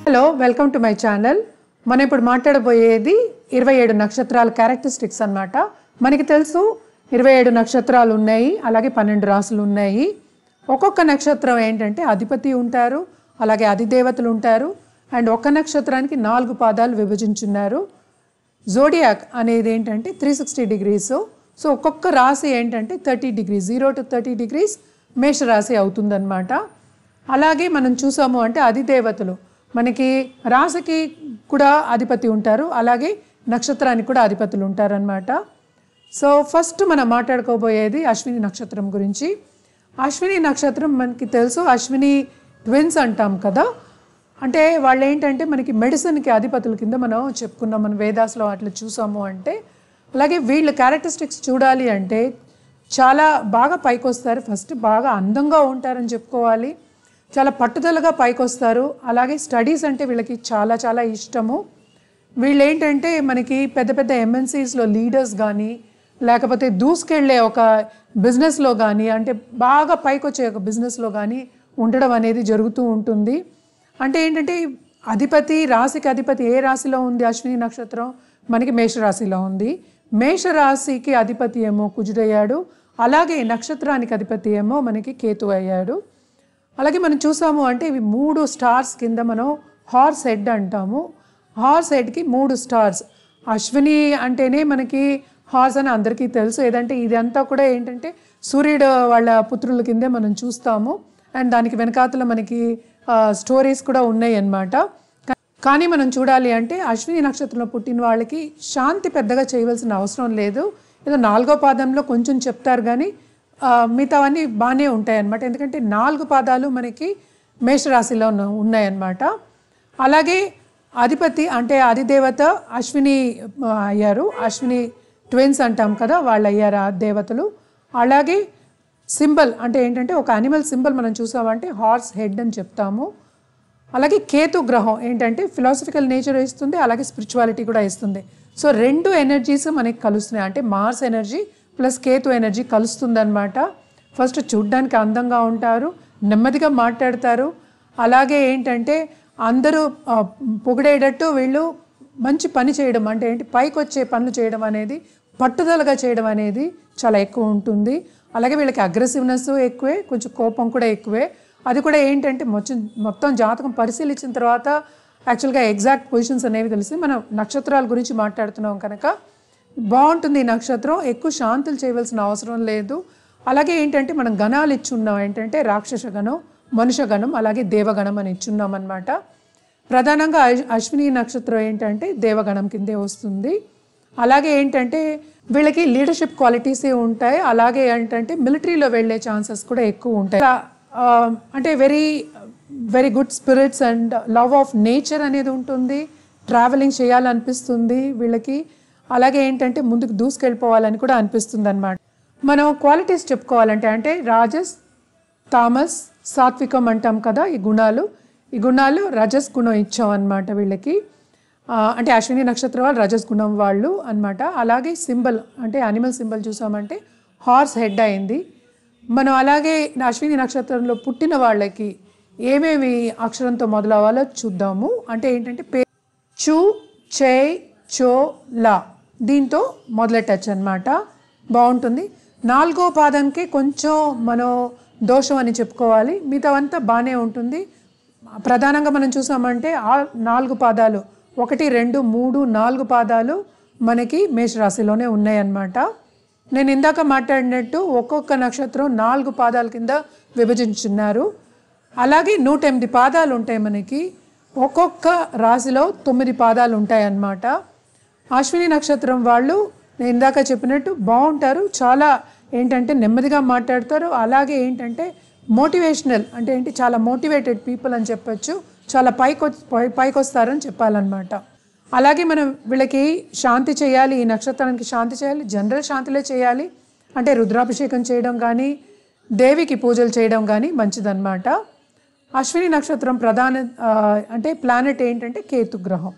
Hello welcome to my channel. మనం ఇప్పుడు మాట్లాడబోయేది 27 నక్షత్రాల క్యారెక్టరిస్టిక్స్ అన్నమాట. మనకి తెలుసు 27 నక్షత్రాలు ఉన్నాయి, అలాగే 12 రాసులు ఉన్నాయి. ఒక్కొక్క నక్షత్రం ఏంటంటే అధిపతి ఉంటారు, అలాగే అధిదేవతలు ఉంటారు. అండ్ ఒక్క నక్షత్రానికి 4 పాదాలు విభజించున్నారు. జోడియాక్ అనేది ఏంటంటే 360 డిగ్రీస్. సో ఒక్కొక్క రాశి ఏంటంటే 30 డిగ్రీస్, 0 to 30 డిగ్రీస్ మేషరాశి అవుతుందన్నమాట. అలాగే మనం చూసాము అంటే అధిదేవతలు మనకి రాశికి కూడా అధిపతి ఉంటారు, అలాగే నక్షత్రానికి కూడా అధిపతులు ఉంటారనమాట. సో ఫస్ట్ మనం మాట్లాడుకోబోయేది అశ్విని నక్షత్రం గురించి. అశ్విని నక్షత్రం మనకి తెలుసు, అశ్విని ట్విన్స్ అంటాం కదా. అంటే వాళ్ళు ఏంటంటే మనకి మెడిసిన్కి అధిపతుల కింద మనం చెప్పుకున్నాం, మన వేదాస్లో అట్లా చూసాము అంటే. అలాగే వీళ్ళ క్యారెక్టరిస్టిక్స్ చూడాలి అంటే చాలా బాగా పైకి వస్తారు. ఫస్ట్ బాగా అందంగా ఉంటారని చెప్పుకోవాలి, చాలా పట్టుదలగా పైకి వస్తారు. అలాగే స్టడీస్ అంటే వీళ్ళకి చాలా చాలా ఇష్టము. వీళ్ళు ఏంటంటే మనకి పెద్ద పెద్ద ఎంఎన్సీస్లో లీడర్స్ కానీ, లేకపోతే దూసుకెళ్ళే ఒక బిజినెస్లో కానీ, అంటే బాగా పైకి వచ్చే ఒక బిజినెస్లో కానీ ఉండడం అనేది జరుగుతూ ఉంటుంది. అంటే ఏంటంటే అధిపతి, రాశికి అధిపతి ఏ రాశిలో ఉంది అశ్విని నక్షత్రం? మనకి మేషరాశిలో ఉంది. మేషరాశికి అధిపతి ఏమో కుజుడయ్యాడు, అలాగే నక్షత్రానికి అధిపతి ఏమో మనకి కేతు అయ్యాడు. అలాగే మనం చూసాము అంటే ఇవి 3 స్టార్స్ కింద మనం హార్స్ హెడ్ అంటాము. హార్స్ హెడ్కి 3 స్టార్స్. అశ్విని అంటేనే మనకి హార్స్ అని అందరికీ తెలుసు. ఏదంటే ఇదంతా కూడా ఏంటంటే సూర్యుడు వాళ్ళ పుత్రుల కిందే మనం చూస్తాము. అండ్ దానికి వెనకాతల మనకి స్టోరీస్ కూడా ఉన్నాయి అన్నమాట. కానీ మనం చూడాలి అంటే అశ్విని నక్షత్రంలో పుట్టిన వాళ్ళకి శాంతి పెద్దగా చేయవలసిన అవసరం లేదు. ఏదో 4వ పాదంలో కొంచెం చెప్తారు కానీ మిగతావన్నీ బాగానే ఉంటాయన్నమాట. ఎందుకంటే 4 పాదాలు మనకి మేషరాశిలో ఉన్నాయన్నమాట. అలాగే అధిపతి అంటే అధిదేవత అశ్విని అయ్యారు. అశ్విని ట్విన్స్ అంటాం కదా, వాళ్ళు అయ్యారు ఆ దేవతలు. అలాగే సింబల్ అంటే ఏంటంటే ఒక అనిమల్ సింబల్ మనం చూసామంటే హార్స్ హెడ్ అని చెప్తాము. అలాగే కేతు గ్రహం ఏంటంటే ఫిలాసఫికల్ నేచర్ ఇస్తుంది, అలాగే స్పిరిచువాలిటీ కూడా ఇస్తుంది. సో 2 ఎనర్జీస్ మనకి కలుస్తున్నాయి. అంటే Mars energy plus Ketu energy కలుస్తుందన్నమాట. ఫస్ట్ చూడ్డానికి అందంగా ఉంటారు, నెమ్మదిగా మాట్లాడతారు. అలాగే ఏంటంటే అందరూ పొగిడేటట్టు వీళ్ళు మంచి పని చేయడం, అంటే ఏంటి పైకి వచ్చే పనులు చేయడం అనేది, పట్టుదలగా చేయడం అనేది చాలా ఎక్కువ ఉంటుంది. అలాగే వీళ్ళకి అగ్రెసివ్నెస్ ఎక్కువే, కొంచెం కోపం కూడా ఎక్కువే. అది కూడా ఏంటంటే మొత్తం జాతకం పరిశీలించిన తర్వాత యాక్చువల్గా ఎగ్జాక్ట్ పొజిషన్స్ అనేవి తెలిసి మనం నక్షత్రాల గురించి మాట్లాడుతున్నాం కనుక బాగుంటుంది ఈ నక్షత్రం. ఎక్కువ శాంతులు చేయవలసిన అవసరం లేదు. అలాగే ఏంటంటే మనం గణాలు ఇచ్చున్నాం, ఏంటంటే రాక్షస గణం, మనుష్య గణం, అలాగే దేవగణం అని ఇచ్చున్నాం అన్నమాట. ప్రధానంగా అశ్విని నక్షత్రం ఏంటంటే దేవగణం కిందే వస్తుంది. అలాగే ఏంటంటే వీళ్ళకి లీడర్షిప్ క్వాలిటీసే ఉంటాయి. అలాగే ఏంటంటే మిలిటరీలో వెళ్ళే ఛాన్సెస్ కూడా ఎక్కువ ఉంటాయి. అంటే very very good spirits and love of nature అనేది ఉంటుంది. ట్రావెలింగ్ చేయాలనిపిస్తుంది వీళ్ళకి. అలాగే ఏంటంటే ముందుకు దూసుకెళ్ళిపోవాలని కూడా అనిపిస్తుంది అన్నమాట. మనం క్వాలిటీస్ చెప్పుకోవాలంటే అంటే రాజస్, తామస్, సాత్వికం అంటాం కదా, ఈ గుణాలు రజస్ గుణం ఇచ్చాం అన్నమాట వీళ్ళకి. అంటే అశ్విని నక్షత్రం వాళ్ళు రజస్ గుణం వాళ్ళు అన్నమాట. అలాగే సింబల్ అంటే అనిమల్ సింబల్ చూసామంటే హార్స్ హెడ్ అయింది. మనం అలాగే అశ్విని నక్షత్రంలో పుట్టిన వాళ్ళకి ఏమేమి అక్షరంతో మొదలవ్వాలో చూద్దాము. అంటే ఏంటంటే చు, చే, చో, లా దీంతో మొదలెట్టచ్చు అనమాట. బాగుంటుంది. 4వ పాదానికి కొంచెం మనం దోషం అని చెప్పుకోవాలి, మిగతావంతా బాగానే ఉంటుంది. ప్రధానంగా మనం చూసామంటే 4 పాదాలు 1, 2, 3, 4 పాదాలు మనకి మేషరాశిలోనే ఉన్నాయన్నమాట. నేను ఇందాక మాట్లాడినట్టు ఒక్కొక్క నక్షత్రం 4 పాదాల కింద విభజించున్నారు. అలాగే 108 పాదాలు ఉంటాయి మనకి. ఒక్కొక్క రాశిలో 9 పాదాలు ఉంటాయి అన్నమాట. అశ్విని నక్షత్రం వాళ్ళు నేను ఇందాక చెప్పినట్టు బాగుంటారు, చాలా ఏంటంటే నెమ్మదిగా మాట్లాడతారు. అలాగే ఏంటంటే మోటివేషనల్ అంటే ఏంటి చాలా మోటివేటెడ్ పీపుల్ అని చెప్పచ్చు, చాలా పైకి వస్తారని చెప్పాలన్నమాట. అలాగే మనం వీళ్ళకి శాంతి చేయాలి, ఈ నక్షత్రానికి శాంతి చేయాలి, జనరల్ శాంతిలే చేయాలి. అంటే రుద్రాభిషేకం చేయడం కానీ, దేవికి పూజలు చేయడం కానీ మంచిదన్నమాట. అశ్విని నక్షత్రం ప్రధాన అంటే ప్లానెట్ ఏంటంటే కేతు గ్రహం.